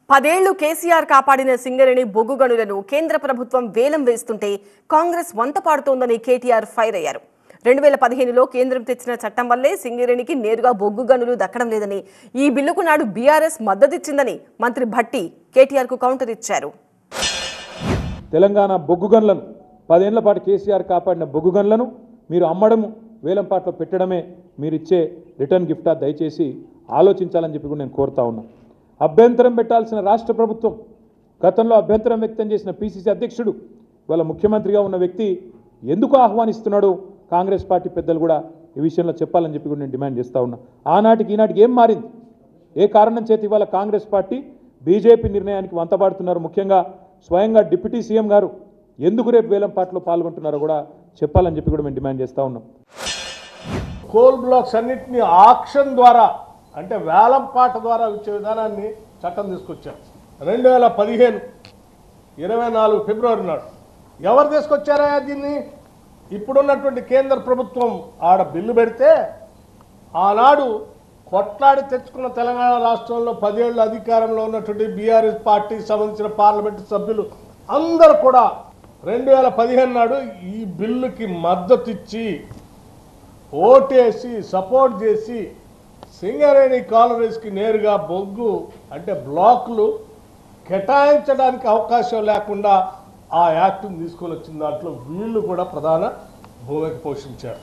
10 ఏళ్లు కేసీఆర్ కాపాడిన సింగరేణి బొగ్గు గనులను కేంద్ర ప్రభుత్వం వేలం వేస్తుంటే కాంగ్రెస్ వంత పాడుతోందని కేటీఆర్ ఫైర్ అయ్యారు. 2015లో కేంద్రం తెచ్చిన చట్టం వల్లే సింగరేణికి నేరుగా బొగ్గు గనులు దక్కడం లేదని, ఈ బిల్లుకు నాడు బీఆర్ఎస్ మద్దతిచ్చిందని మంత్రి భట్టి కేటీఆర్ కు కౌంటర్ ఇచ్చారు. తెలంగాణ బొగ్గు గనులను 10 ఏళ్ల పాటు కేసీఆర్ కాపాడిన బొగ్గు గనులను మీరు అమ్మడం వేలంపాట్లో పెట్టడమే మీరిచ్చే రిటర్న్ గిఫ్టా? దయచేసి ఆలోచించాలని చెప్పి కూడా నేను కోరుతా ఉన్నా. అభ్యంతరం పెట్టాల్సిన రాష్ట్ర ప్రభుత్వం, గతంలో అభ్యంతరం వ్యక్తం చేసిన పిసిసి అధ్యక్షుడు, వాళ్ళ ముఖ్యమంత్రిగా ఉన్న వ్యక్తి ఎందుకు ఆహ్వానిస్తున్నాడు? కాంగ్రెస్ పార్టీ పెద్దలు కూడా ఈ విషయంలో చెప్పాలని చెప్పి కూడా నేను డిమాండ్ చేస్తూ ఉన్నా. ఆనాటికి ఈనాటికి ఏం మారింది? ఏ కారణం చేతి ఇవాళ కాంగ్రెస్ పార్టీ బీజేపీ నిర్ణయానికి వంతపాడుతున్నారు? ముఖ్యంగా స్వయంగా డిప్యూటీ సీఎం గారు ఎందుకు రేపు వేలంపాట్లో పాల్గొంటున్నారో కూడా చెప్పాలని చెప్పి కూడా మేము డిమాండ్ చేస్తూ ఉన్నాం. కోల్ బ్లాక్స్ అన్నింటినీ ఆక్షన్ ద్వారా, అంటే వేలంపాట ద్వారా ఇచ్చే విధానాన్ని చట్టం తీసుకొచ్చారు 2015 24 ఫిబ్రవరి నాడు. ఎవరు తీసుకొచ్చారా దీన్ని? ఇప్పుడున్నటువంటి కేంద్ర ప్రభుత్వం ఆడ బిల్లు పెడితే ఆనాడు కొట్లాడి తెచ్చుకున్న తెలంగాణ రాష్ట్రంలో 10 ఏళ్ళు అధికారంలో ఉన్నటువంటి బీఆర్ఎస్ పార్టీకి సంబంధించిన పార్లమెంటు సభ్యులు అందరూ కూడా 2015 నాడు ఈ బిల్లుకి మద్దతు ఇచ్చి ఓటేసి సపోర్ట్ చేసి సింగరేణి కాలరీస్కి నేరుగా బొగ్గు అంటే బ్లాకులు కేటాయించడానికి అవకాశం లేకుండా ఆ యాక్ట్ని తీసుకొని వచ్చిన దాంట్లో వీళ్ళు కూడా ప్రధాన భూమిక పోషించారు.